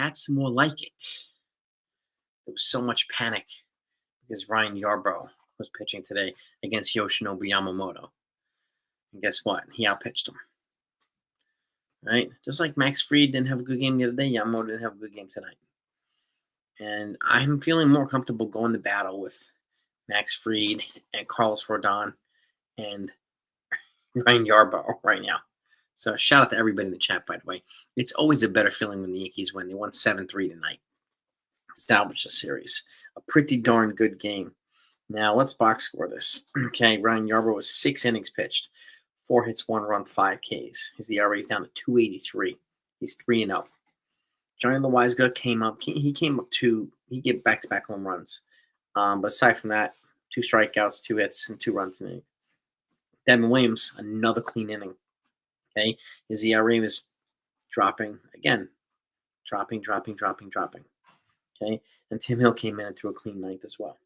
That's more like it. There was so much panic because Ryan Yarbrough was pitching today against Yoshinobu Yamamoto. And guess what? He outpitched him. Right? Just like Max Fried didn't have a good game the other day, Yamamoto didn't have a good game tonight. And I'm feeling more comfortable going to battle with Max Fried and Carlos Rodon and Ryan Yarbrough right now. So shout out to everybody in the chat, by the way. It's always a better feeling when the Yankees win. They won 7-3 tonight. Established the series. A pretty darn good game. Now let's box score this. Okay, Ryan Yarbrough was 6 innings pitched. 4 hits, 1 run, 5 Ks. His ERA is down to 2.83. He's 3-0. Johnny Loizaga came up. He came up he gave back-to-back home runs. But aside from that, 2 strikeouts, 2 hits, and 2 runs in the inning. Devin Williams, another clean inning. Okay, his ERA was dropping again, dropping. Okay, and Tim Hill came in and threw a clean ninth as well.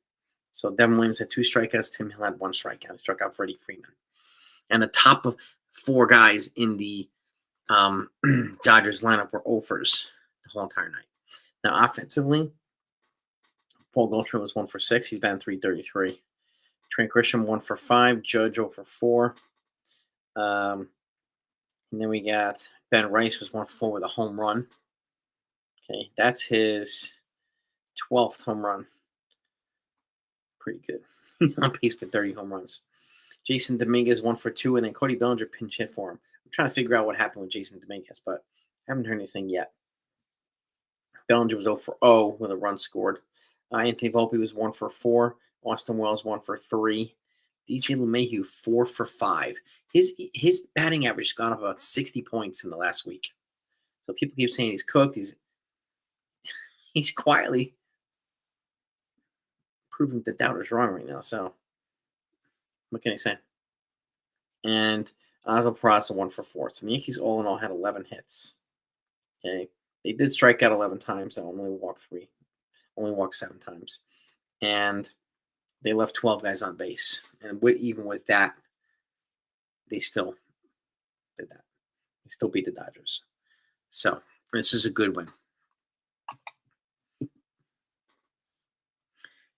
So Devin Williams had 2 strikeouts. Tim Hill had 1 strikeout. He struck out Freddie Freeman. And the top of 4 guys in the Dodgers lineup were offers the whole entire night. Now, offensively, Paul Goldschmidt was 1 for 6. He's batting .333. Trent Grisham 1 for 5. Judge 0 for 4. And then we got Ben Rice was 1 for 4 with a home run. Okay, that's his 12th home run. Pretty good. He's on pace for 30 home runs. Jason Dominguez 1 for 2, and then Cody Bellinger pinch hit for him. I'm trying to figure out what happened with Jason Dominguez, but I haven't heard anything yet. Bellinger was 0 for 0 with a run scored. Anthony Volpe was 1 for 4. Austin Wells 1 for 3. DJ LeMahieu 4 for 5. His batting average has gone up about 60 points in the last week. So people keep saying he's cooked. He's quietly proving the doubters wrong right now. So what can I say? And Oswald Peraza 1 for 4. So the Yankees all in all had 11 hits. Okay, they did strike out 11 times. They only walked 7 times, and they left 12 guys on base. And even with that, they still did that. They still beat the Dodgers. So this is a good win.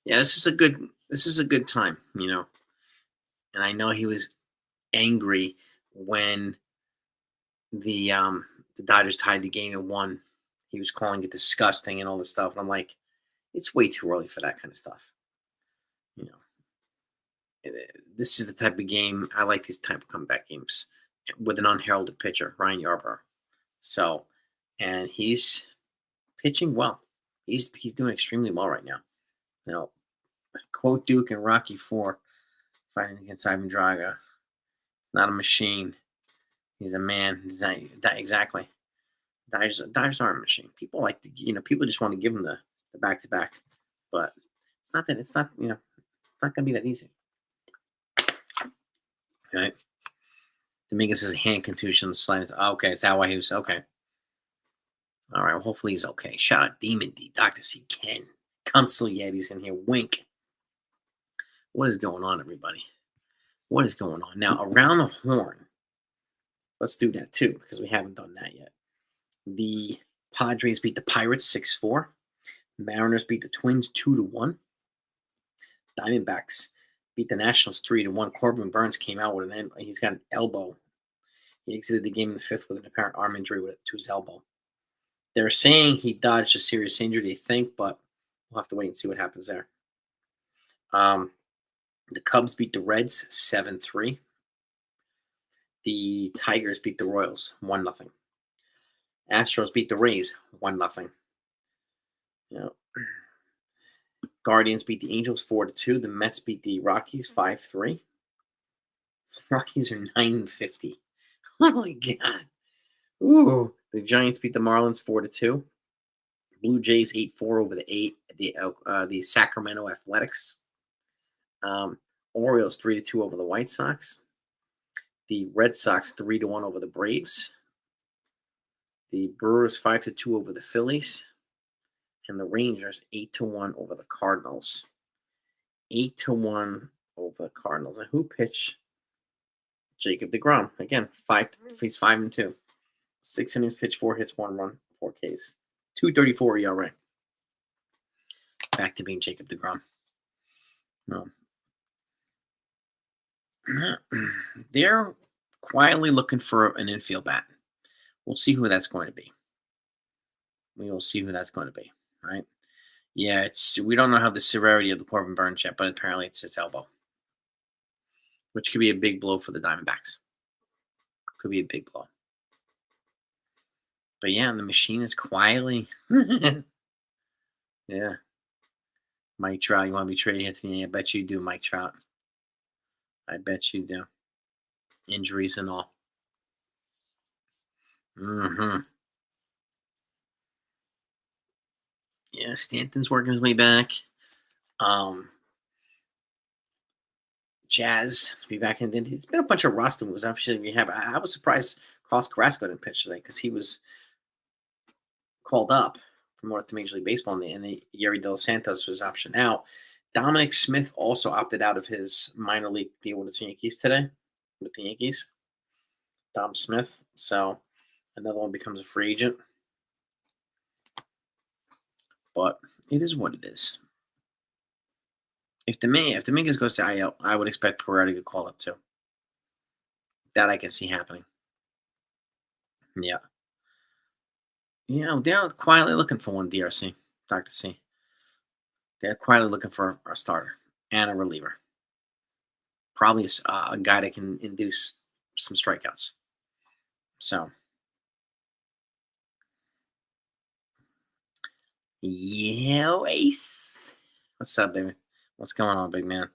Yeah, this is a good time, you know. And I know he was angry when the Dodgers tied the game and won. He was calling it disgusting and all this stuff. And I'm like, it's way too early for that kind of stuff. You know, this is the type of game I like. These type of comeback games with an unheralded pitcher, Ryan Yarbrough. So, and he's pitching well. He's doing extremely well right now. Now, quote Duke and Rocky IV fighting against Ivan Drago. Not a machine. He's a man. Exactly. Dodgers aren't a machine. People like to, people just want to give him the back-to-back. But it's not, it's not going to be that easy. Right? Dominguez has a hand contusion on the slide. Oh, okay, is that why he was okay? All right, well, hopefully he's okay. Shout out Demon D, Dr. C. Ken, Consul Yeti's in here. Wink. What is going on, everybody? What is going on? Now, around the horn, let's do that too, because we haven't done that yet. The Padres beat the Pirates 6-4. Mariners beat the Twins 2-1. Diamondbacks beat the Nationals 3-1. Corbin Burns came out with he's got an elbow. He exited the game in the 5th with an apparent arm injury to his elbow. They're saying he dodged a serious injury, they think, but we'll have to wait and see what happens there. The Cubs beat the Reds 7-3. The Tigers beat the Royals 1-0. Astros beat the Rays 1-0. Guardians beat the Angels 4-2. The Mets beat the Rockies 5-3. Rockies are 9-50. Oh my God. Ooh. The Giants beat the Marlins 4-2. Blue Jays 8-4 over the Sacramento Athletics. Orioles 3-2 over the White Sox. The Red Sox 3-1 over the Braves. The Brewers 5-2 over the Phillies. And the Rangers 8-1 over the Cardinals. 8-1 over the Cardinals. And who pitched? Jacob deGrom. Again, he's 5-2. 6 innings pitched, 4 hits, 1 run, 4 Ks. 2.34 ERA. Back to being Jacob deGrom. No. They're quietly looking for an infield bat. We'll see who that's going to be. We will see who that's going to be, right? Yeah, we don't know how the severity of the Corbin Burns yet, but apparently it's his elbow, which could be a big blow for the Diamondbacks. Could be a big blow. But yeah, the machine is quietly. Yeah. Mike Trout, you want to be traded, Anthony? I bet you do, Mike Trout. I bet you do. Injuries and all. Mm-hmm. Yeah, Stanton's working his way back. Jazz to be back in. It's been a bunch of roster moves. Obviously, we have. I was surprised Carlos Carrasco didn't pitch today because he was called up from North to Major League Baseball, and the Yuri Dos Santos was optioned out. Dominic Smith also opted out of his minor league deal with the Yankees today. With the Yankees, Dom Smith. So another one becomes a free agent. But it is what it is. If Dominguez goes to IL, I would expect Pereira to get called up too. That I can see happening. Yeah. They're quietly looking for one, DRC, Dr. C. They're quietly looking for a starter and a reliever. Probably a guy that can induce some strikeouts. So, yeah, Ace. What's up, baby? What's going on, big man?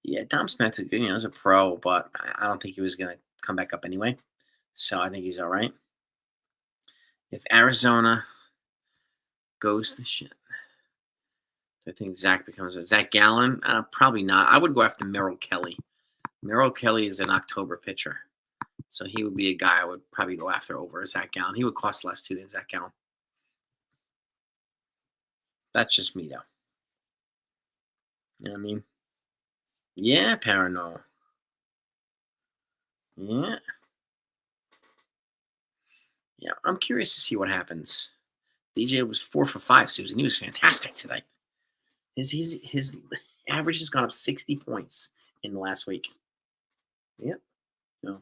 Yeah, Dom Smith is good. He's a pro, but I don't think he was going to come back up anyway. So I think he's all right. If Arizona goes to shit, I think Zach becomes Zach Gallen. Probably not. I would go after Merrill Kelly. Merrill Kelly is an October pitcher, so he would be a guy I would probably go after over Zach Gallen. He would cost less too than Zach Gallen. That's just me, though. You know what I mean? Yeah, Parano. Yeah. Yeah, I'm curious to see what happens. DJ was 4 for 5, Susan. He was fantastic today. His average has gone up 60 points in the last week. Yep. No.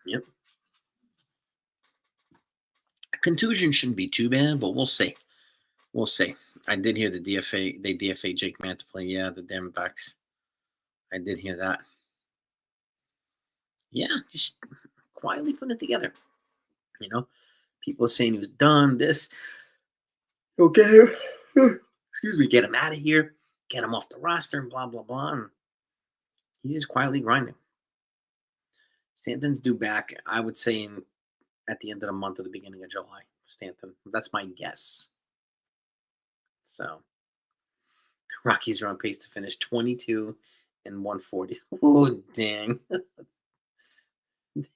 Yep. Contusion shouldn't be too bad, but we'll see. We'll see. I did hear the DFA. They DFA Jake Mann to play. Yeah, the Diamondbacks. I did hear that. Yeah, just quietly putting it together. People are saying he was done. This. Okay. Excuse me. Get him out of here. Get him off the roster and blah, blah, blah. And he's just quietly grinding. Stanton's due back, I would say, at the end of the month or the beginning of July. Stanton. That's my guess. So, Rockies are on pace to finish 22 and 140. Oh, dang.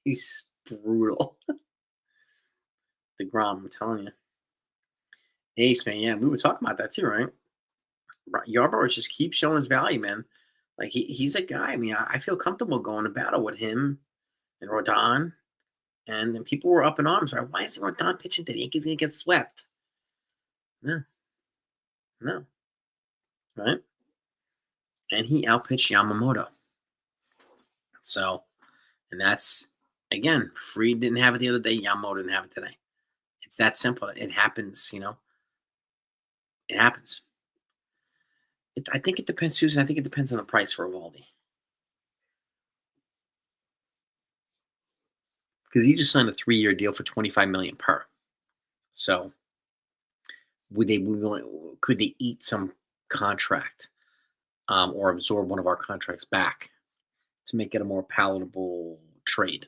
He's brutal. DeGrom, I'm telling you. Ace, man, yeah, we were talking about that too, right? Yarbrough just keeps showing his value, man. Like, he's a guy. I mean, I feel comfortable going to battle with him and Rodon. And then people were up in arms, right? Why is Rodon pitching to the Yankees going to get swept? No. Right? And he outpitched Yamamoto. So, and that's, again, Fried didn't have it the other day. Yamamoto didn't have it today. It's that simple. It happens, It happens. I think it depends, Susan. I think it depends on the price for Evaldi. Because he just signed a 3-year deal for $25 million per. So, could they eat some contract or absorb one of our contracts back to make it a more palatable trade?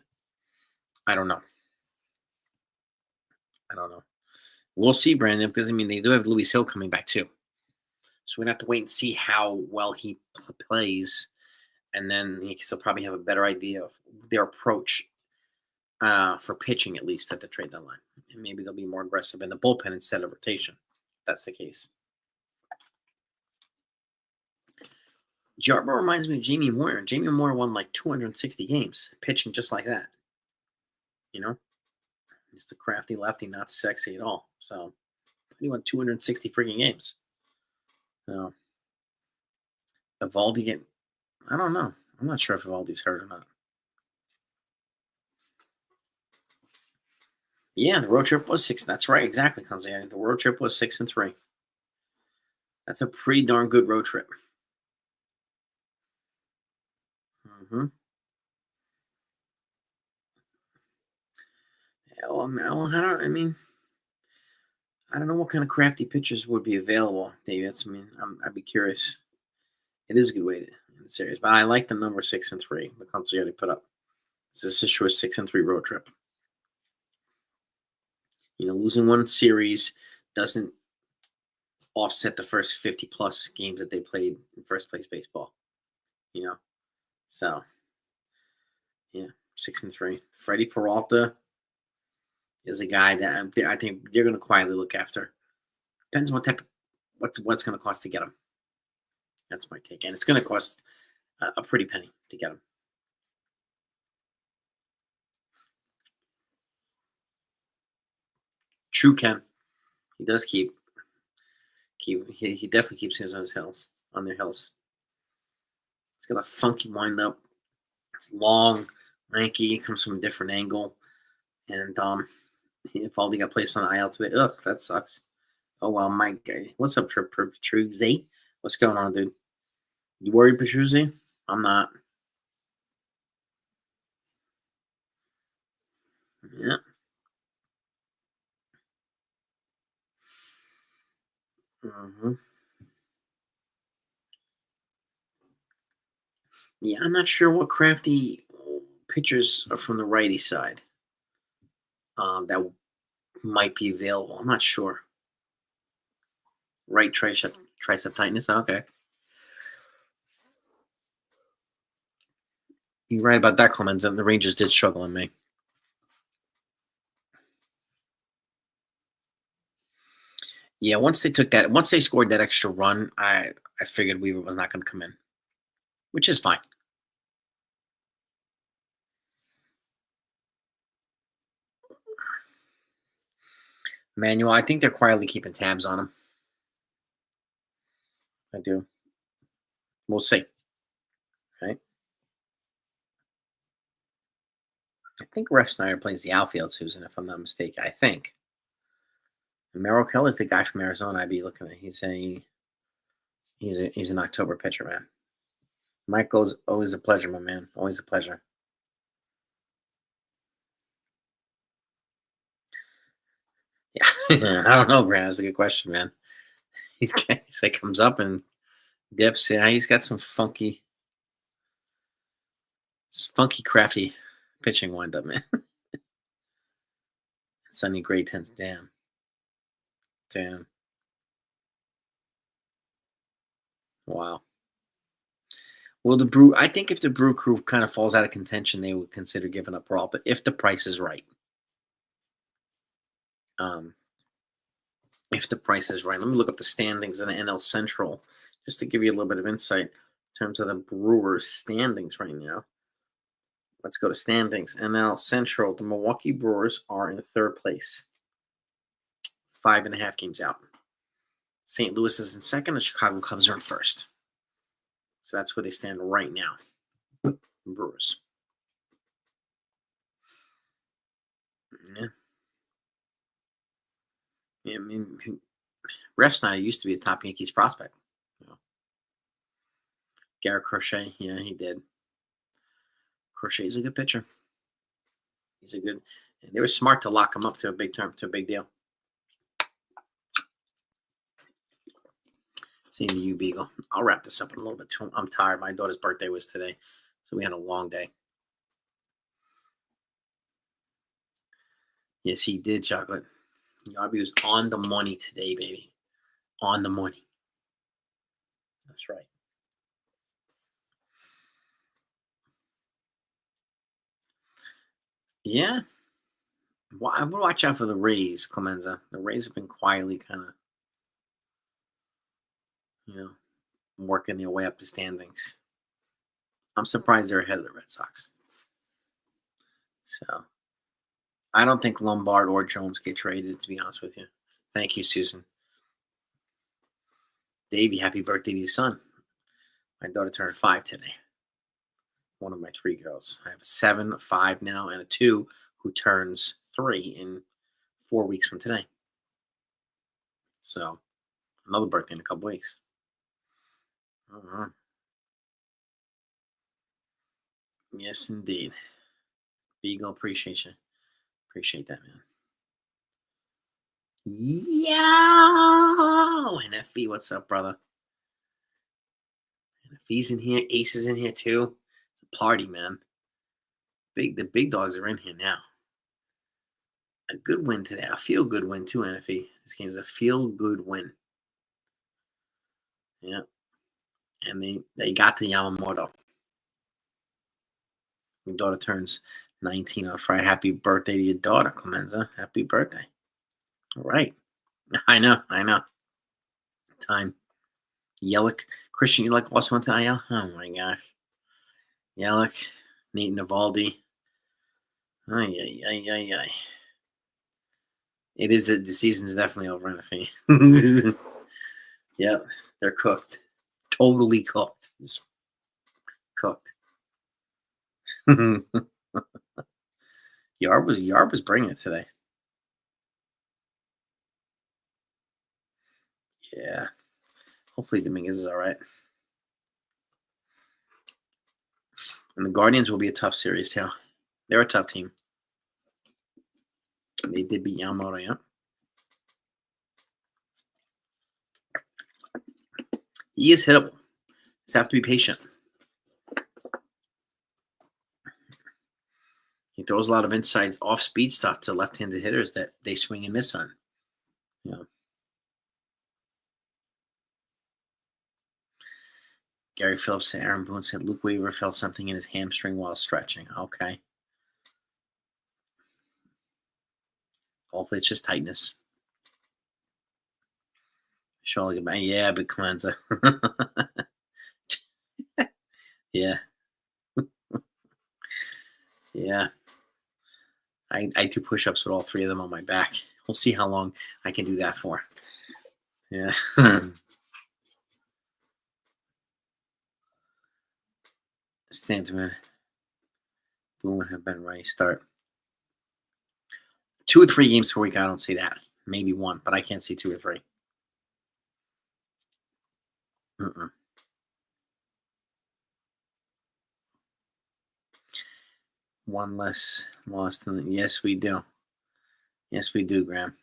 I don't know. We'll see, Brandon, because, they do have Luis Hill coming back too. So we're going to have to wait and see how well he plays. And then he'll probably have a better idea of their approach for pitching, at least at the trade deadline. And maybe they'll be more aggressive in the bullpen instead of rotation. If that's the case. Yarbrough reminds me of Jamie Moyer. Jamie Moyer won like 260 games pitching just like that. Just a crafty lefty, not sexy at all. So he won 260 freaking games. So Evaldi get, I don't know. I'm not sure if Evaldi's hurt or not. Yeah, the road trip was 6. That's right, exactly, Conze. The road trip was 6-3. That's a pretty darn good road trip. Mm-hmm. I don't know what kind of crafty pitchers would be available, David. I'd be curious. It is a good way to end the series, but I like the number 6-3. The Consigliere put up. This is a 6-3 road trip. Losing one series doesn't offset the first 50 plus games that they played in first place baseball. So yeah, 6-3. Freddie Peralta is a guy that I think they're going to quietly look after. Depends on what's going to cost to get him. That's my take, and it's going to cost a pretty penny to get him. True, Ken. He does keep. He definitely keeps his on his hills, on their hills. It's got a funky windup. It's long, lanky. Comes from a different angle, and if Aldi got placed on the IL today, ugh, that sucks. Oh well, my guy. What's up, Petruzzi? What's going on, dude? You worried, Petruzzi? I'm not. Yeah. Mm-hmm. Yeah, I'm not sure what crafty pitchers are from the righty side that might be available. I'm not sure. Right tricep tightness. Okay. You're right about that, Clemens. The Rangers did struggle in May. Yeah, once they scored that extra run, I figured Weaver was not going to come in, which is fine. Manuel, I think they're quietly keeping tabs on him. I do. We'll see. Right? I think Ref Snyder plays the outfield, Susan, if I'm not mistaken. I think. And Merrill Kelly's the guy from Arizona I'd be looking at. He's an October pitcher, man. Michael's always a pleasure, my man. Always a pleasure. Yeah. I don't know, Grant. That's a good question, man. He's like comes up and dips. Yeah, he's got some funky, crafty pitching windup, man. Sonny Gray 10th. Damn. Wow. Well, I think if the Brew Crew kind of falls out of contention, they would consider giving up Peralta if the price is right. If the price is right. Let me look up the standings in the NL Central just to give you a little bit of insight in terms of the Brewers' standings right now. Let's go to standings. NL Central, the Milwaukee Brewers are in third place, 5.5 games out. St. Louis is in second, and Chicago Cubs are in first. So that's where they stand right now. Brewers. Yeah. I mean, Ref Snyder used to be a top Yankees prospect. Garrett Crochet, yeah, he did. Crochet's a good pitcher. They were smart to lock him up to a big deal. Seeing the U Beagle. I'll wrap this up in a little bit too. I'm tired. My daughter's birthday was today, so we had a long day. Yes, he did, Chocolate. Yabby was on the money today, baby. On the money. That's right. Yeah. Well, I would watch out for the Rays, Clemenza. The Rays have been quietly kind of, working their way up the standings. I'm surprised they're ahead of the Red Sox. So I don't think Lombard or Jones get traded, to be honest with you. Thank you, Susan. Davey, happy birthday to your son. My daughter turned 5 today. One of my 3 girls. I have a 7, a 5 now, and a 2 who turns 3 in 4 weeks from today. So, another birthday in a couple weeks. Uh-huh. Yes, indeed. Beagle, appreciate you. Appreciate that, man. Yo! NFB, what's up, brother? NFB's in here. Ace is in here, too. It's a party, man. The big dogs are in here now. A good win today. A feel-good win, too, NFB. This game is a feel-good win. Yeah. And they got to Yamamoto. Your daughter turns 19 on Friday. Happy birthday to your daughter, Clemenza. Happy birthday. All right. I know. Time. Yelich. Christian Yelich also went to IL. Oh, my gosh. Yelich. Nate Navaldi. Ay. It is. The season's definitely over, NFA. Yep. They're cooked. Totally cooked. Just cooked. Yarb was bringing it today. Yeah. Hopefully Dominguez is all right. And the Guardians will be a tough series, too. They're a tough team. They did beat Yamamoto, yeah. He is hittable. Just have to be patient. He throws a lot of inside off-speed stuff to left-handed hitters that they swing and miss on. Yeah. Gary Phillips said, Aaron Boone said Luke Weaver felt something in his hamstring while stretching. Okay. Hopefully it's just tightness. Surely goodbye. Yeah, big Clemenza. Yeah. Yeah. I do push-ups with all 3 of them on my back. We'll see how long I can do that for. Yeah. Stanton. Boone have been ready. Start 2 or 3 games per week. I don't see that. Maybe 1, but I can't see 2 or 3. Mm-mm. One less loss than yes, we do. Yes, we do, Graham.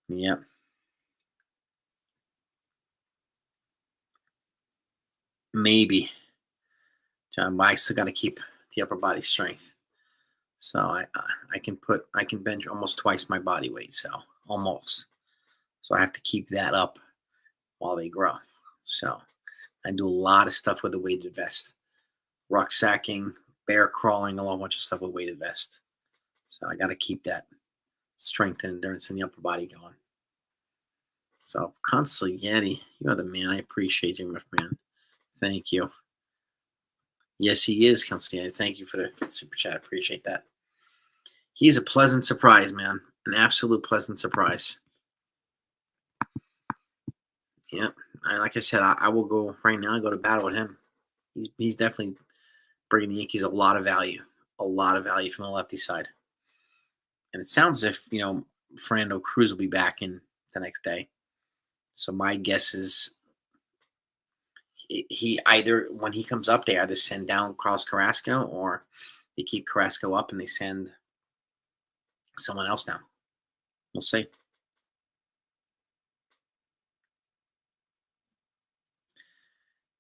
Yep. Maybe. John, but I still got to keep the upper body strength. So I can bench almost twice my body weight. So almost. So I have to keep that up while they grow. So I do a lot of stuff with a weighted vest, rucksacking, bear crawling, a whole bunch of stuff with weighted vest. So I got to keep that strength and endurance in the upper body going. So constantly, Yeti, you are the man. I appreciate you, my man. Thank you. Yes, he is, Constantine. Thank you for the super chat. I appreciate that. He's a pleasant surprise, man. An absolute pleasant surprise. Yeah. Like I said, I will go right now. I go to battle with him. He's definitely bringing the Yankees a lot of value. A lot of value from the lefty side. And it sounds as if, Fernando Cruz will be back in the next day. So my guess is he either, when he comes up, they either send down Carlos Carrasco or they keep Carrasco up and they send someone else down. We'll see.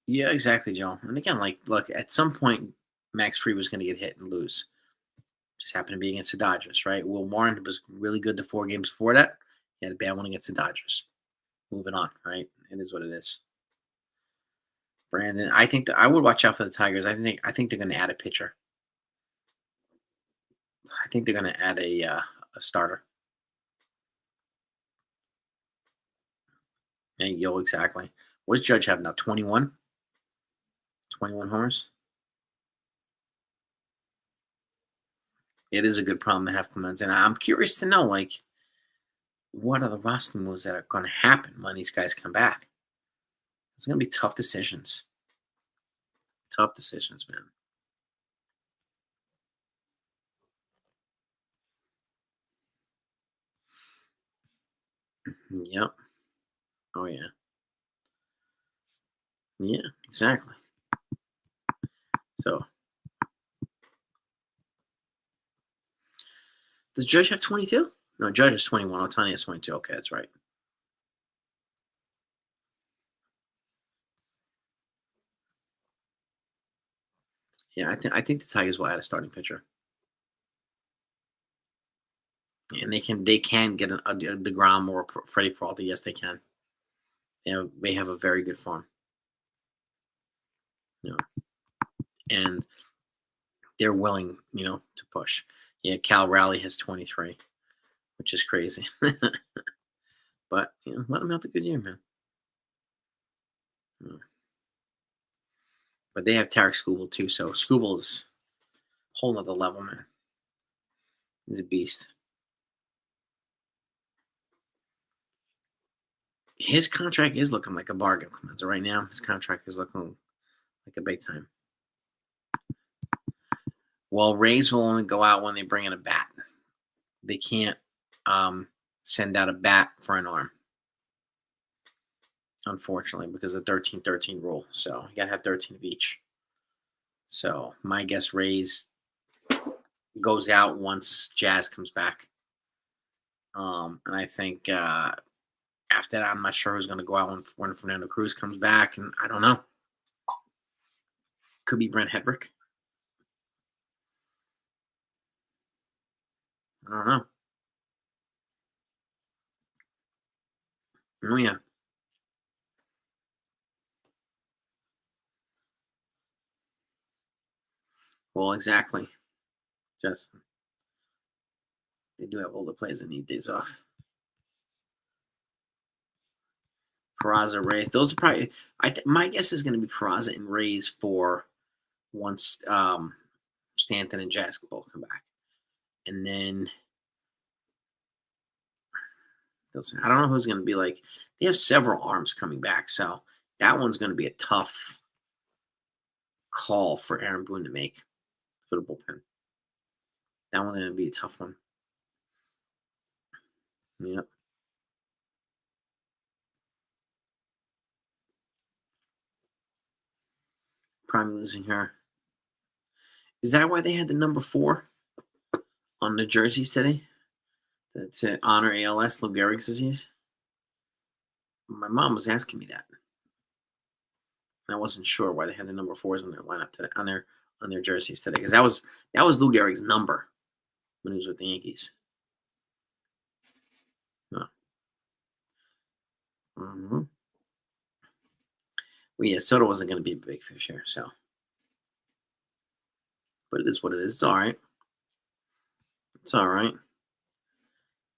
Yeah, exactly, Joe. And again, look, at some point, Max Fried was going to get hit and lose. Just happened to be against the Dodgers, right? Will Warren was really good the 4 games before that. He had a bad one against the Dodgers. Moving on, right? It is what it is. Brandon, I think that I would watch out for the Tigers. I think they're going to add a pitcher. I think they're going to add a starter. And yo, exactly. What does Judge have now? 21? 21 homers? It is a good problem to have, Clemens, and I'm curious to know, like, what are the roster moves that are going to happen when these guys come back? It's going to be tough decisions. Tough decisions, man. Yep. Oh yeah. Yeah. Exactly. So, does Judge have 22? No, Judge is 21. Otani is 22. Okay, that's right. Yeah, I think the Tigers will add a starting pitcher, and they can get a Degrom or a Freddie Peralta. Yes, they can. They have a very good farm. You know, and they're willing, to push. Yeah, Cal Raleigh has 23, which is crazy. But let them have a good year, man. Mm. But they have Tarek Skubal too, so Skubal's a whole nother level, man. He's a beast. His contract is looking like a bargain, Clemens. Right now, his contract is looking like a big time. Well, Rays will only go out when they bring in a bat. They can't send out a bat for an arm, unfortunately, because of the 13-13 rule. So you gotta have 13 of each. So my guess, Rays goes out once Jazz comes back. And I think after that, I'm not sure who's going to go out when Fernando Cruz comes back. And I don't know. Could be Brent Hedrick. I don't know. Oh, yeah. Well, exactly. Just they do have older players that need days off. Peraza, Rays. Those are probably. My guess is going to be Peraza and Rays for once Stanton and Jazz both come back, and then I don't know who's going to be like. They have several arms coming back, so that one's going to be a tough call for Aaron Boone to make for the bullpen. That one's going to be a tough one. Yep. Probably losing her. Is that why they had the number 4 on the jerseys today? To honor ALS, Lou Gehrig's disease? My mom was asking me that. And I wasn't sure why they had the number 4s on their lineup today, on their jerseys today, because that was Lou Gehrig's number when he was with the Yankees. No. Mm-hmm. Well, yeah, Soto wasn't going to be a big fish here, so. But it is what it is. It's all right. It's all right.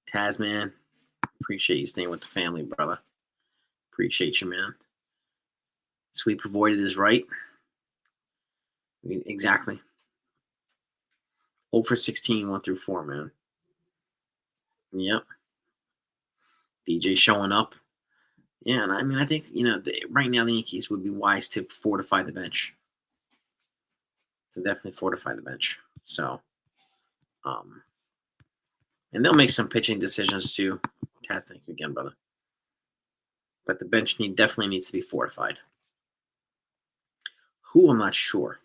Tasman, appreciate you staying with the family, brother. Appreciate you, man. Sweep avoided is right. Exactly. 0 for 16, 1 through 4, man. Yep. DJ showing up. Yeah, and I think, right now the Yankees would be wise to fortify the bench. To definitely fortify the bench. So, and they'll make some pitching decisions too. Taz, thank you again, brother. But the bench definitely needs to be fortified. Who, I'm not sure.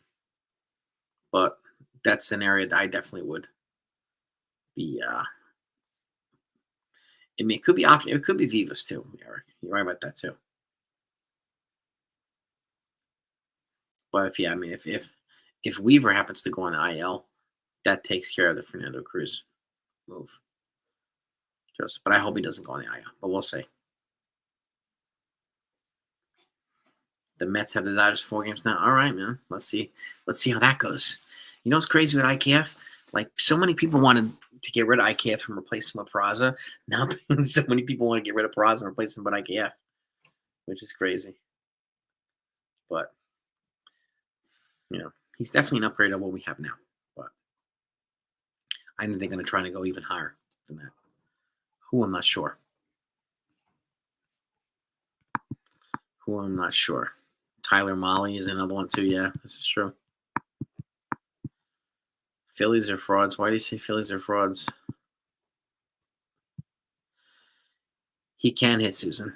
But that's an area that I definitely would be. It could be option. It could be Vivas too, Eric. You're right about that too. But if Weaver happens to go on IL, that takes care of the Fernando Cruz move. But I hope he doesn't go on the IL. But we'll see. The Mets have the Dodgers 4 games now. All right, man. Let's see how that goes. You know what's crazy with IKF? Like, so many people wanted to get rid of IKF and replace him with Peraza. Now so many people want to get rid of Peraza and replace him with IKF, which is crazy. But he's definitely an upgrade of what we have now. But I think they're going to try to go even higher than that. Who I'm not sure. Who I'm not sure. Tyler Molly is another one too. Yeah, this is true. Phillies are frauds. Why do you say Phillies are frauds? He can hit, Susan,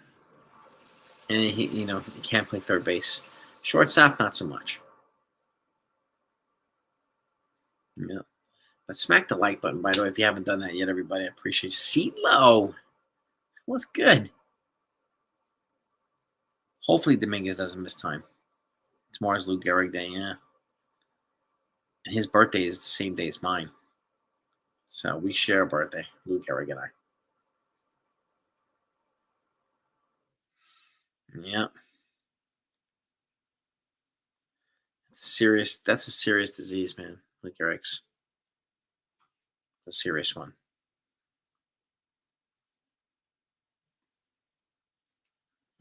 and he can't play third base. Shortstop, not so much. Yeah. But smack the like button, by the way, if you haven't done that yet, everybody. I appreciate you. CeeLo, what's good? Hopefully Dominguez doesn't miss time. Tomorrow's Lou Gehrig Day, yeah. And his birthday is the same day as mine. So we share a birthday, Lou Gehrig and I. Yeah. That's a serious disease, man. Lou Gehrig's. A serious one.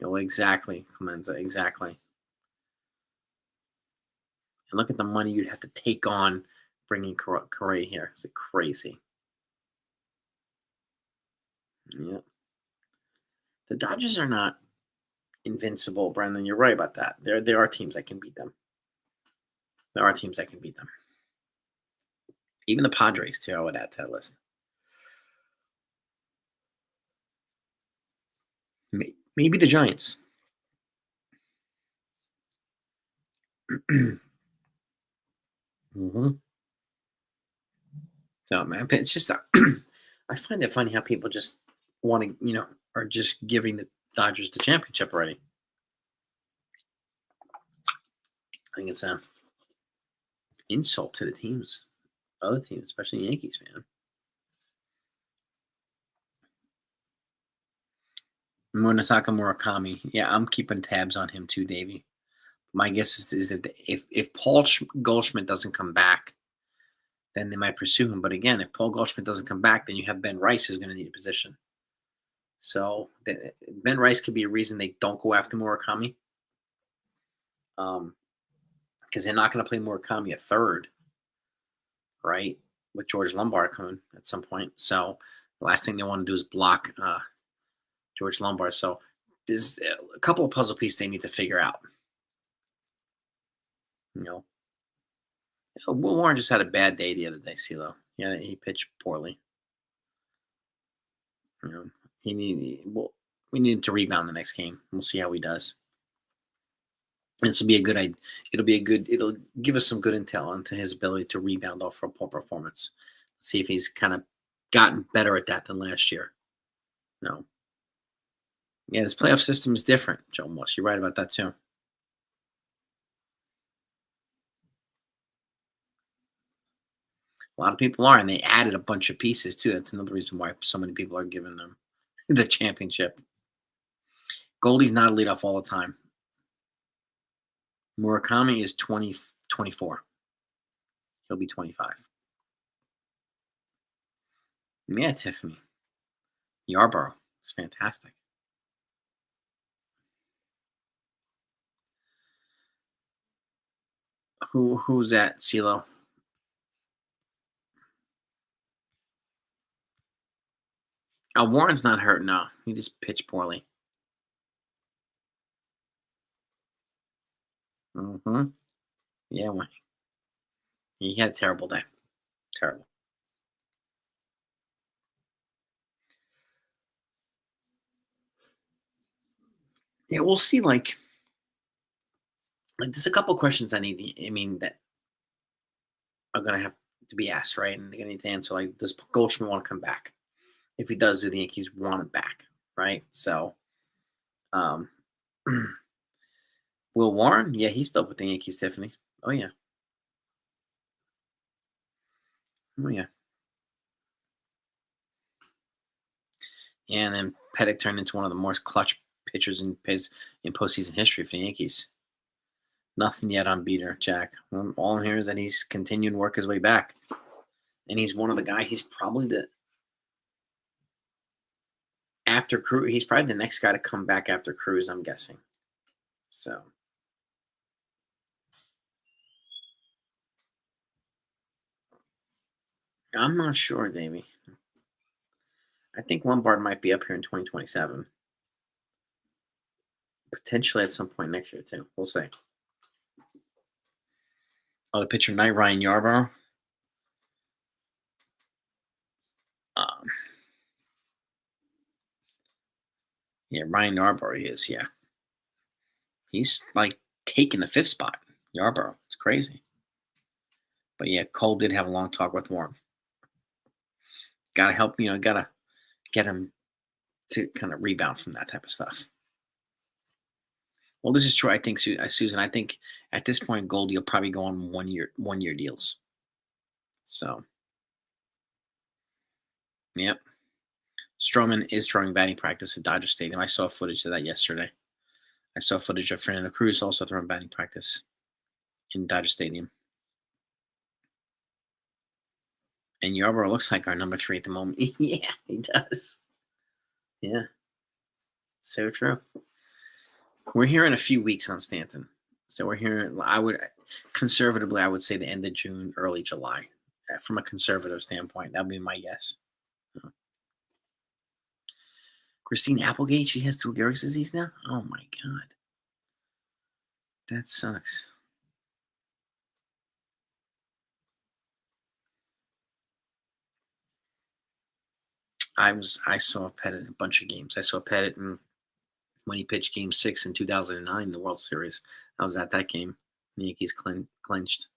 Exactly, Clemenza, exactly. And look at the money you'd have to take on bringing Correa here. It's crazy. Yeah. The Dodgers are not invincible, Brendan. You're right about that. There are teams that can beat them. There are teams that can beat them. Even the Padres, too, I would add to that list. Maybe the Giants. Mm-hmm. So, man, it's just I find it funny how people just want to, are just giving the Dodgers the championship already. I think it's an insult to the teams, other teams, especially the Yankees, man. Munetaka Murakami, yeah, I'm keeping tabs on him too, Davey. My guess is that if Paul Goldschmidt doesn't come back, then they might pursue him. But again, if Paul Goldschmidt doesn't come back, then you have Ben Rice who's going to need a position. So Ben Rice could be a reason they don't go after Murakami. Because they're not going to play Murakami at third, right? With George Lombard coming at some point. So the last thing they want to do is block George Lombard. So there's a couple of puzzle pieces they need to figure out. Will Warren just had a bad day the other day, CeeLo. Yeah, he pitched poorly. We need to rebound the next game. We'll see how he does. This will be a good idea. It'll give us some good intel into his ability to rebound off a poor performance. See if he's kind of gotten better at that than last year. Yeah, this playoff system is different, Joe Moss. You're right about that too. A lot of people are, and they added a bunch of pieces too. That's another reason why so many people are giving them the championship. Goldie's not a leadoff all the time. Murakami is 24. He'll be 25. Yeah, Tiffany. Yarborough is fantastic. Who's that, CeeLo? Warren's not hurt, no. He just pitched poorly. Mm-hmm. Yeah, he had a terrible day. Terrible. Yeah, we'll see. Like there's a couple questions that are gonna have to be asked, right? And they're gonna need to answer. Like, does Goldschmidt want to come back? If he does, do the Yankees want him back? Right. So, Will Warren? Yeah, he's still with the Yankees. Tiffany. Oh yeah. Oh yeah. Yeah, and then Pettitte turned into one of the most clutch pitchers in postseason history for the Yankees. Nothing yet on Beater, Jack. All I'm hearing is that he's continuing to work his way back. And he's one of the guys, he's probably after Cruz, he's probably the next guy to come back after Cruz, I'm guessing. So. I'm not sure, Davey. I think Lombard might be up here in 2027, potentially at some point next year too. We'll see. Oh, the pitcher tonight, Ryan Yarbrough. Um, yeah, Ryan Yarbrough. He is. Yeah, he's like taking the fifth spot. Yarbrough. It's crazy. But yeah, Cole did have a long talk with Warren. Got to help. Got to get him to kind of rebound from that type of stuff. Well, this is true. I think Susan. I think at this point, Goldie will probably go on 1 year deals. So, yep. Stroman is throwing batting practice at Dodger Stadium. I saw footage of that yesterday. I saw footage of Fernando Cruz also throwing batting practice in Dodger Stadium. And Yarbrough looks like our number 3 at the moment. Yeah, he does. Yeah, so true. We're here in a few weeks on Stanton. So we're here. Conservatively, I would say the end of June, early July. From a conservative standpoint, that would be my guess. Christine Applegate, she has Lou Gehrig's disease now? Oh my God. That sucks. I saw Pettit in a bunch of games. I saw Pettit when he pitched Game 6 in 2009, the World Series. I was at that game. The Yankees clinched.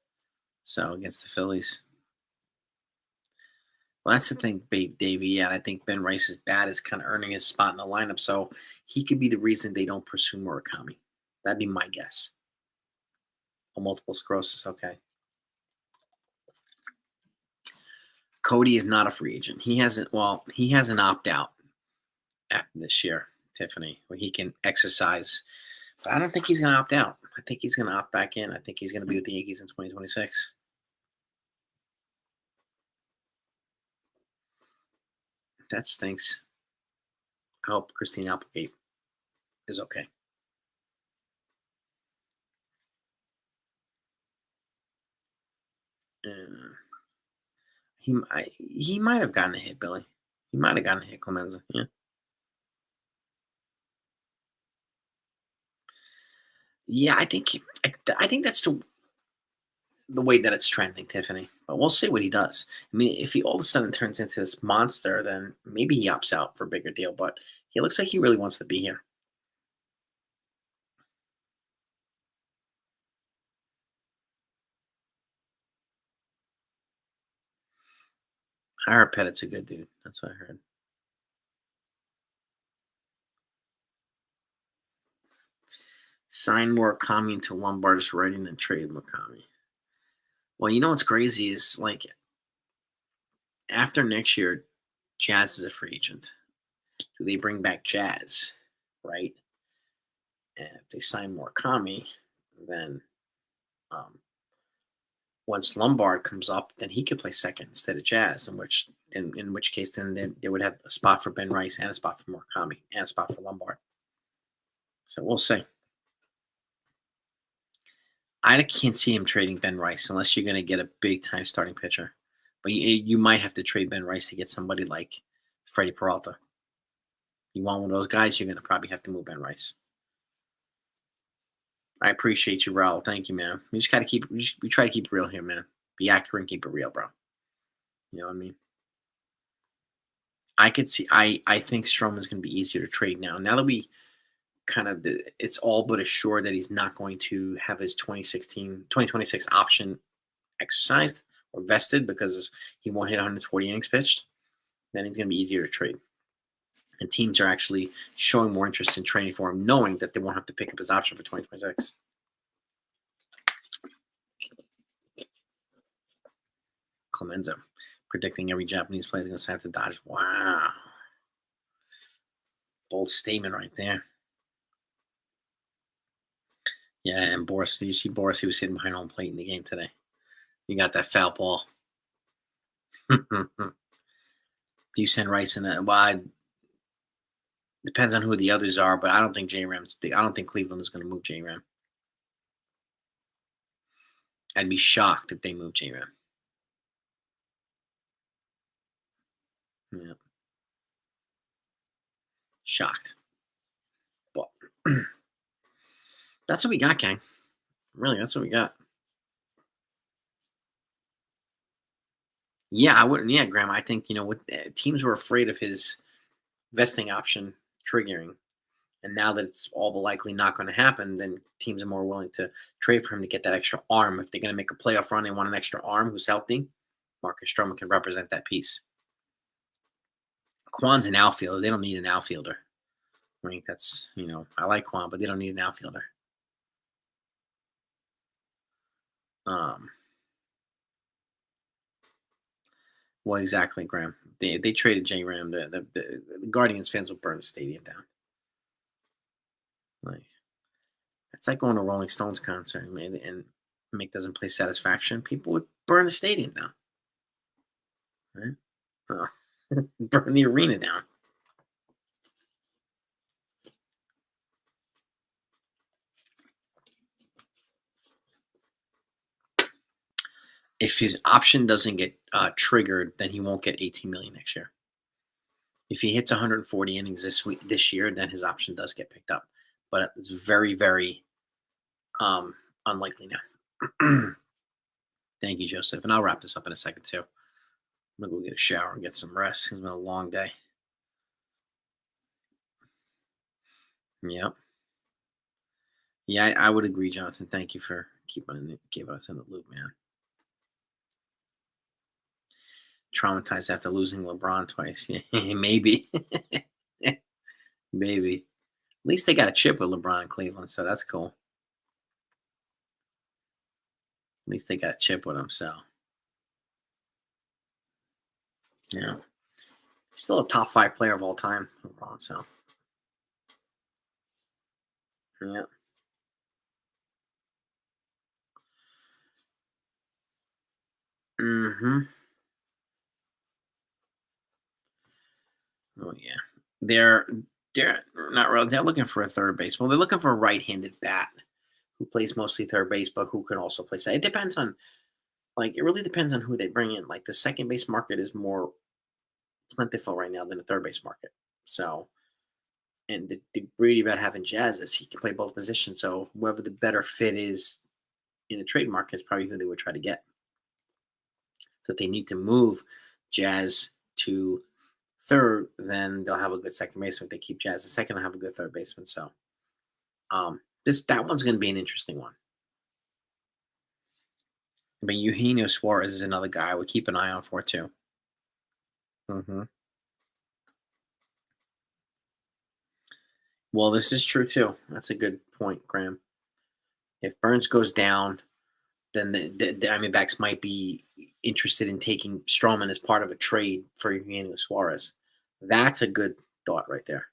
So against the Phillies. Well, that's the thing, Davey. Yeah, I think Ben Rice's bat is kind of earning his spot in the lineup, so he could be the reason they don't pursue Murakami. That'd be my guess. Oh, multiple sclerosis. Okay. Cody is not a free agent. He hasn't. Well, he has an opt out after this year, Tiffany, where he can exercise. But I don't think he's going to opt out. I think he's going to opt back in. I think he's going to be with the Yankees in 2026. That stinks. I hope Christine Applegate is okay. Uh, he might have gotten a hit, Billy. He might have gotten a hit, Clemenza. Yeah. Yeah, I think that's the way that it's trending, Tiffany. But we'll see what he does. I mean, if he all of a sudden turns into this monster, then maybe he opts out for a bigger deal. But he looks like he really wants to be here. I heard Pettit's a good dude. That's what I heard. Sign Murakami into Lombard's writing and trade Murakami. Well, you know what's crazy is like after next year, Jazz is a free agent. Do they bring back Jazz, right? And if they sign Murakami, then um, once Lombard comes up, then he could play second instead of Jazz. In which case, then they would have a spot for Ben Rice and a spot for Murakami and a spot for Lombard. So we'll see. I can't see him trading Ben Rice unless you're going to get a big time starting pitcher. But you might have to trade Ben Rice to get somebody like Freddie Peralta. You want one of those guys, you're going to probably have to move Ben Rice. I appreciate you, Raul. Thank you, man. We just got to we try to keep it real here, man. Be accurate and keep it real, bro. You know what I mean? I could see, I think Stroman's going to be easier to trade now. Now that we it's all but assured that he's not going to have his 2026 option exercised or vested because he won't hit 140 innings pitched, then it's going to be easier to trade. And teams are actually showing more interest in trading for him, knowing that they won't have to pick up his option for 2026. Clemenza predicting every Japanese player is going to sign to Dodge. Wow. Bold statement right there. Yeah, and Boris, did you see Boris? He was sitting behind home plate in the game today. You got that foul ball. Do you send Rice in that? Well, depends on who the others are, but I don't think I don't think Cleveland is going to move J-Ram. I'd be shocked if they move J-Ram. Yeah. Shocked. But that's what we got, gang. Really, that's what we got. Yeah, I wouldn't. Yeah, Graham. I think what teams were afraid of his vesting option triggering, and now that it's all but likely not going to happen, then teams are more willing to trade for him to get that extra arm. If they're going to make a playoff run, they want an extra arm who's healthy. Marcus Stroman can represent that piece. Kwan's an outfielder. They don't need an outfielder. I think that's I like Kwan, but they don't need an outfielder. Um, well, exactly, Graham. They traded J Ram. The Guardians fans will burn the stadium down. Like it's like going to a Rolling Stones concert and Mick doesn't play Satisfaction. People would burn the stadium down, right? Burn the arena down. If his option doesn't get triggered, then he won't get 18 million next year. If he hits 140 innings this year, then his option does get picked up. But it's very, very unlikely now. Thank you, Joseph. And I'll wrap this up in a second, too. I'm going to go get a shower and get some rest. It's been a long day. Yep. Yeah, I would agree, Jonathan. Thank you for keeping us in the loop, man. Traumatized after losing LeBron twice. Yeah, maybe. Maybe. At least they got a chip with LeBron in Cleveland, so that's cool. At least they got a chip with him, so. Yeah. Still a top 5 player of all time, LeBron, so. Yeah. Mm-hmm. Oh yeah. They're not really they're looking for a third base. Well, they're looking for a right-handed bat who plays mostly third base, but who can also play second. It depends on it really depends on who they bring in. Like the second base market is more plentiful right now than the third base market. So and the beauty about having Jazz is he can play both positions. So whoever the better fit is in the trade market is probably who they would try to get. So if they need to move Jazz to third, then they'll have a good second baseman. If they keep Jazz at second, they'll have a good third baseman. So that one's going to be an interesting one. But Eugenio Suarez is another guy I would keep an eye on for too. Mm-hmm. Well, this is true too. That's a good point, Graham. If Burns goes down, then the Diamondbacks might be interested in taking Stroman as part of a trade for Eugenio Suarez. That's a good thought right there.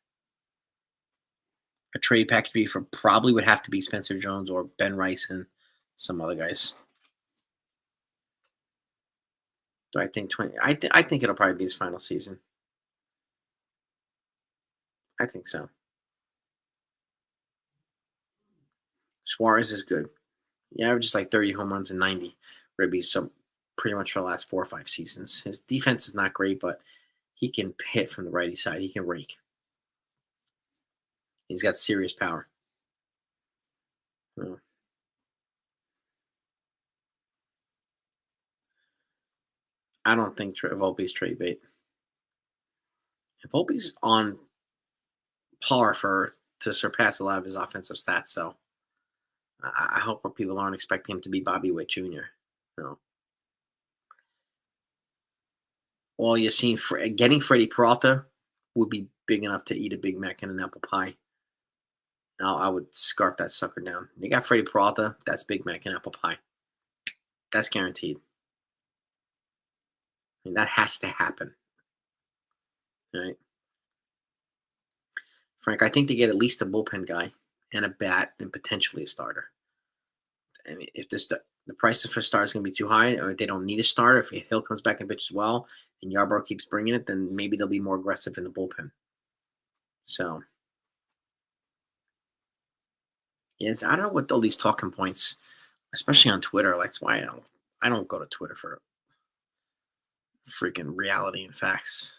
A trade package for probably would have to be Spencer Jones or Ben Rice and some other guys. Do I think 20? I think it'll probably be his final season. I think so. Suarez is good. He averages like 30 home runs and 90 ribbies, so pretty much for the last 4 or 5 seasons. His defense is not great, but he can hit from the righty side. He can rake. He's got serious power. Oh. I don't think Volpe's trade bait. Volpe's on par to surpass a lot of his offensive stats, so I hope people aren't expecting him to be Bobby Witt Jr. No. Well, you seen getting Freddie Peralta would be big enough to eat a Big Mac and an apple pie. Now I would scarf that sucker down. They got Freddie Peralta. That's Big Mac and apple pie. That's guaranteed. I mean, that has to happen. All right. Frank, I think they get at least a bullpen guy and a bat and potentially a starter. I mean, if the price for star is going to be too high, or they don't need a starter, if Hill comes back and pitches well, and Yarbrough keeps bringing it, then maybe they'll be more aggressive in the bullpen. So, yeah, I don't know what all these talking points, especially on Twitter. That's why I don't go to Twitter for freaking reality and facts.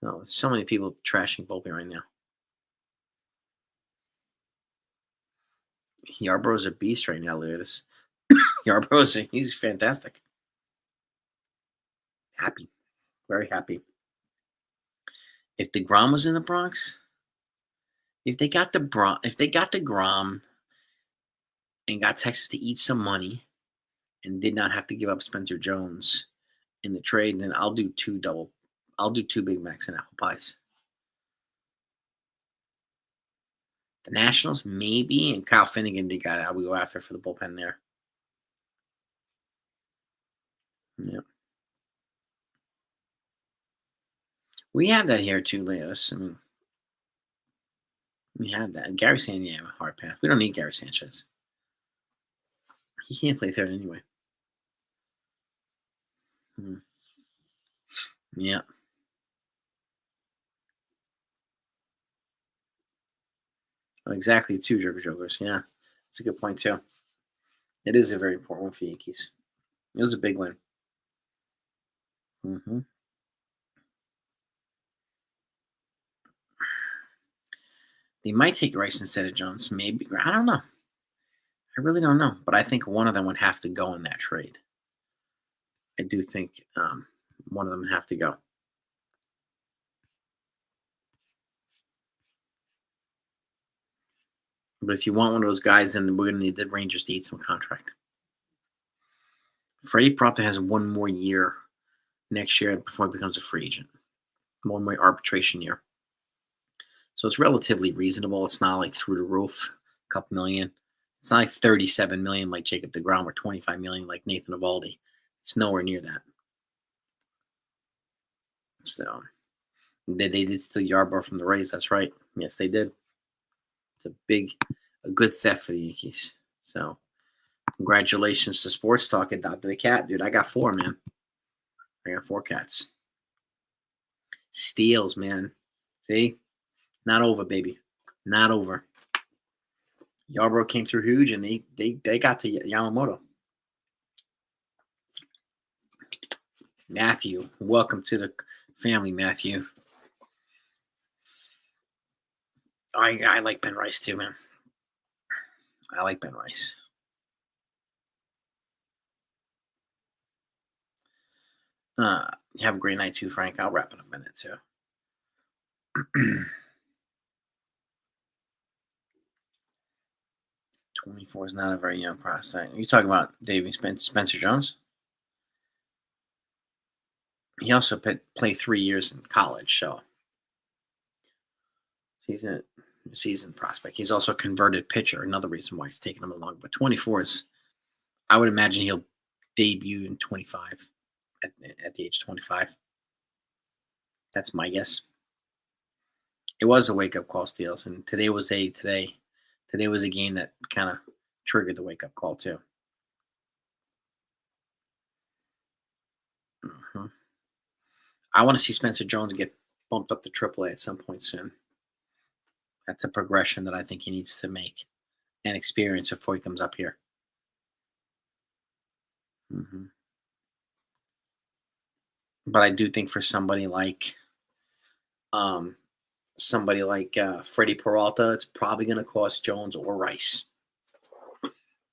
Oh, there's so many people trashing Volpe right now. Yarborough's a beast right now, Leotis. He's fantastic. Happy, very happy. If DeGrom was in the Bronx, if they got DeGrom and got Texas to eat some money and did not have to give up Spencer Jones in the trade, then I'll do two Big Macs and apple pies. The Nationals, maybe, and Kyle Finnegan, the guy I would go after for the bullpen there. Yeah. We have that here too, Leos. I mean, we have that. Gary Sanchez, hard pass. We don't need Gary Sanchez. He can't play third anyway. Yeah. Exactly, two Jokers. Yeah, that's a good point too. It is a very important one for the Yankees. It was a big win. Mm-hmm. They might take Rice instead of Jones. Maybe. I don't know. I really don't know. But I think one of them would have to go in that trade. I do think one of them would have to go. But if you want one of those guys, then we're going to need the Rangers to eat some contract. Freddie Prata has one more year next year before he becomes a free agent. One more arbitration year. So it's relatively reasonable. It's not like through the roof, a couple million. It's not like 37 million like Jacob deGrom or 25 million like Nathan Eovaldi. It's nowhere near that. So they did steal Yarbrough from the Rays. That's right. Yes, they did. It's a good theft for the Yankees. So congratulations to Sports Talk. Adopted a cat, dude. I got 4, man. I got 4 cats. Steals, man. See? Not over, baby. Not over. Yarbrough came through huge, and they got to Yamamoto. Matthew, welcome to the family, Matthew. I like Ben Rice too, man. I like Ben Rice. You have a great night too, Frank. I'll wrap in a minute too. 24 is not a very young prospect. Are you talking about David Spencer Jones? He also played 3 years in college, so he's a seasoned prospect. He's also a converted pitcher. Another reason why he's taking him along. But 24 is, I would imagine he'll debut in 25 at the age of 25. That's my guess. It was a wake up call, Steels, and today was a game that kind of triggered the wake up call too. Mm-hmm. I want to see Spencer Jones get bumped up to AAA at some point soon. That's a progression that I think he needs to make and experience before he comes up here. Mm-hmm. But I do think for somebody like Freddie Peralta, it's probably going to cost Jones or Rice.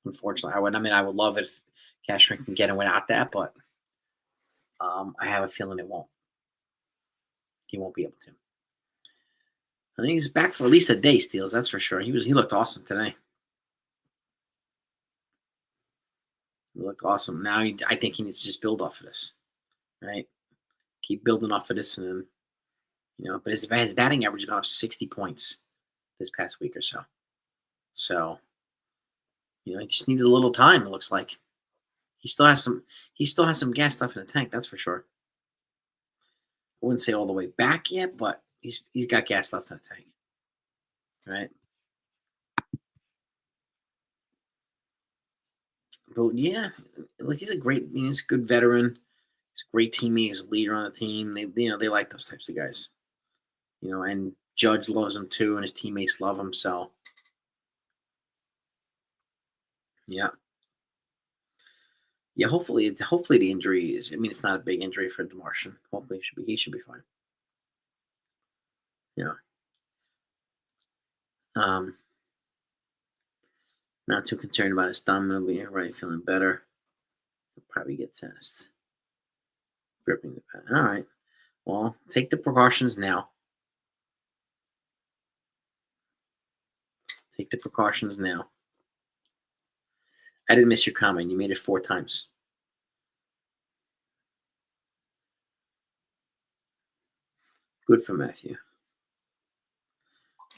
Unfortunately, I would love it if Cashman can get him without that, but I have a feeling it won't. He won't be able to. I think he's back for at least a day, Steels. That's for sure. He looked awesome today. He looked awesome. Now I think he needs to just build off of this, right? Keep building off of this, and then, but his batting average has gone up 60 points this past week or so. So, he just needed a little time. It looks like he still has some gas left in the tank. That's for sure. I wouldn't say all the way back yet, but he's got gas left in the tank, right? But yeah, look, he's a good veteran. He's a great teammate. He's a leader on the team. They like those types of guys. And Judge loves him too, and his teammates love him. So, yeah. Yeah, hopefully the injury is. It's not a big injury for DeMartian. Hopefully he should be fine. Yeah. Not too concerned about his thumb. He'll be right, feeling better. He'll probably get tested. Gripping the pad. All right. Well, take the precautions now. Take the precautions now. I didn't miss your comment. You made it 4 times. Good for Matthew.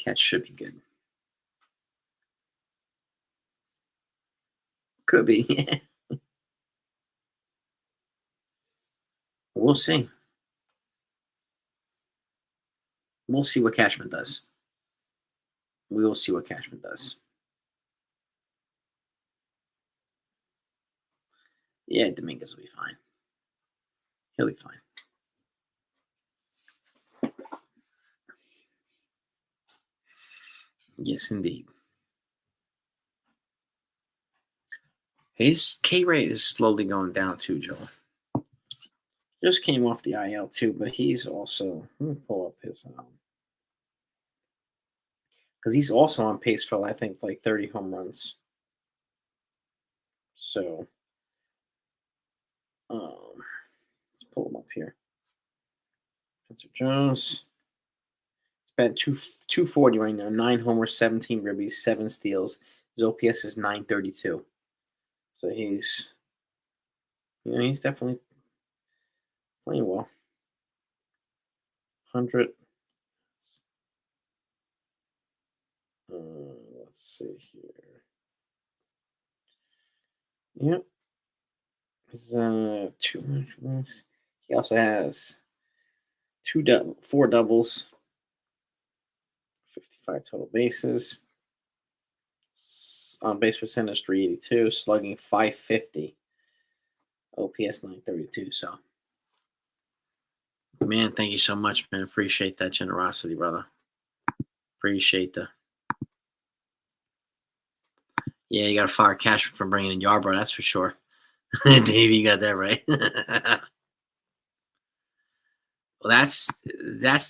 Catch should be good. Could be. We'll see. We'll see what Cashman does. We will see what Cashman does. Yeah, Dominguez will be fine. He'll be fine. Yes, indeed. His K rate is slowly going down too, Joel. Just came off the IL too, but he's also. Let me pull up his. Because he's also on pace for, I think, like 30 home runs. So, let's pull him up here. Spencer Jones. He's batting 240 right now. 9 homers, 17 ribbies, 7 steals. His OPS is 932. So he's definitely playing well. 100. Let's see here. Yep. He's 2 moves. He also has 4 doubles, 55 total bases. On base percentage 382, slugging 550. OPS 932. So, man, thank you so much, man. Appreciate that generosity, brother. Appreciate that. Yeah, you got to fire Cashman for bringing in Yarbrough, that's for sure. Dave, you got that right. Well, that's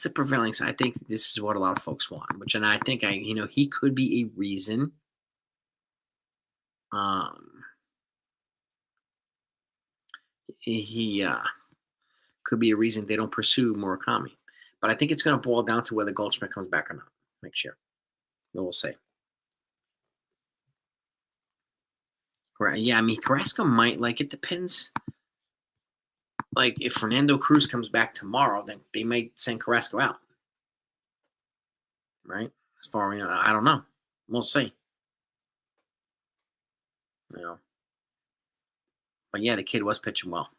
the prevailing side. I think this is what a lot of folks want, and I think he could be a reason. He could be a reason they don't pursue Murakami, but I think it's going to boil down to whether Goldschmidt comes back or not next year. We'll see. Right? Yeah, I mean Carrasco might. It depends. Like if Fernando Cruz comes back tomorrow, then they might send Carrasco out. Right? As far as I don't know. We'll see. But yeah, the kid was pitching well.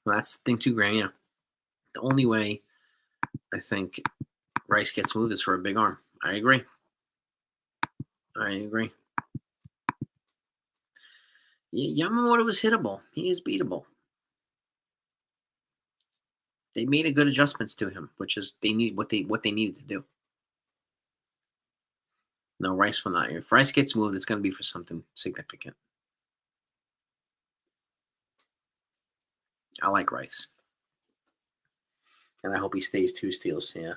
Well, that's the thing too, Graham. The only way I think Rice gets moved is for a big arm. I agree. Yamamoto was hittable. He is beatable. They made a good adjustments to him, which is what they needed to do. No, Rice will not. If Rice gets moved, it's going to be for something significant. I like Rice. And I hope he stays 2 steals, yeah.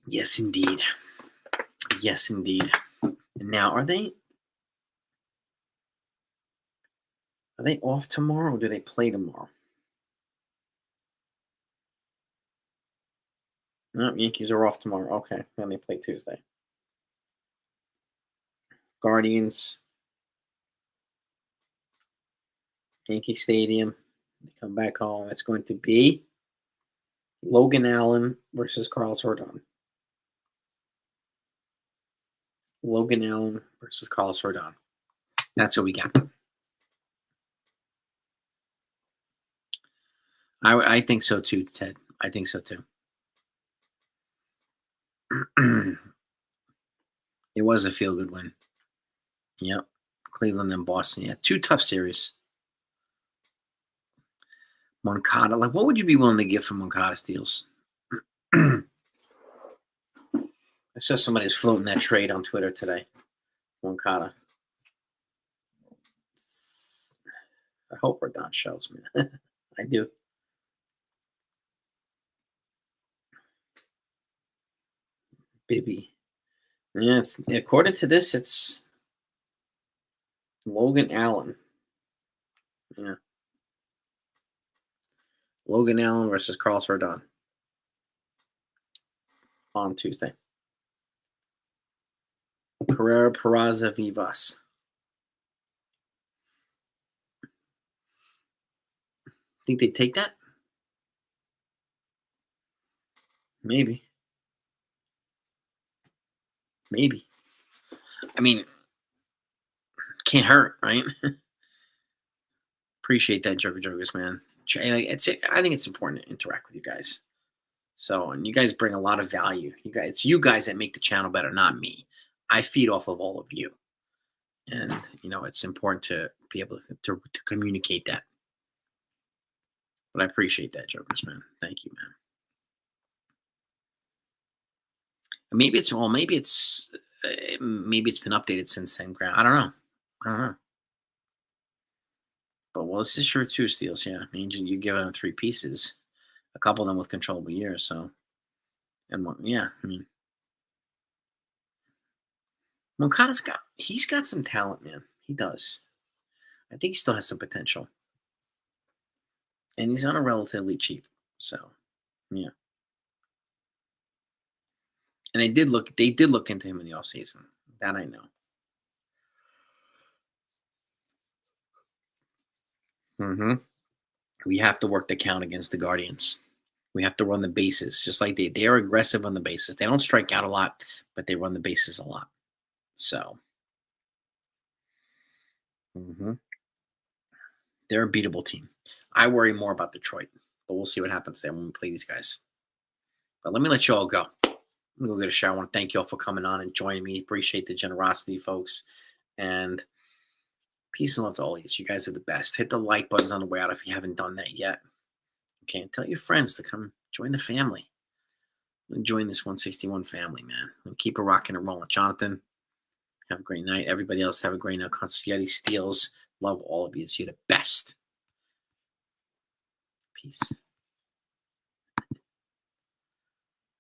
Yes, indeed. Yes, indeed. And now, are they off tomorrow or do they play tomorrow? No, Yankees are off tomorrow. Okay, then they play Tuesday. Guardians. Yankee Stadium. They come back home. It's going to be Logan Allen versus Carlos Rodon. Logan Allen versus Carlos Rodon. That's what we got. I think so too, Ted. I think so too. It was a feel-good win. Yep. Cleveland and Boston. Yeah, 2 tough series. Moncada. What would you be willing to give for Moncada steals? I saw somebody's floating that trade on Twitter today. Moncada. I hope Rodon shows, man. I do. Bibby. Yeah, it's according to this, it's Logan Allen. Yeah. Logan Allen versus Carlos Rodon on Tuesday. Pereira Peraza Vivas. Think they'd take that? Maybe. Maybe. I mean, can't hurt, right? Appreciate that, Joker Jokers, man. I think it's important to interact with you guys. So, and you guys bring a lot of value. It's you guys that make the channel better, not me. I feed off of all of you, and it's important to be able to communicate that. But I appreciate that, Jokers, man. Thank you, man. Maybe it's been updated since then. I don't know. But this is true too, Steels. Yeah, I mean, you give them 3 pieces, a couple of them with controllable years. So, and I mean, Moncada's he's got some talent, man. He does. I think he still has some potential, and he's on a relatively cheap. So, yeah. And they did look into him in the offseason. That I know. We have to work the count against the Guardians. We have to run the bases, just like they are aggressive on the bases. They don't strike out a lot, but they run the bases a lot. So, they're a beatable team. I worry more about Detroit, but we'll see what happens there when we play these guys. But let me let you all go. I'm going to go get a shower. I want to thank you all for coming on and joining me. Appreciate the generosity, folks. And peace and love to all of you. You guys are the best. Hit the like buttons on the way out if you haven't done that yet. Okay, and tell your friends to come join the family. Join this 161 family, man. And keep it rocking and rolling. Jonathan, have a great night. Everybody else, have a great night. Consigliere Steels, love all of you. You're the best. Peace.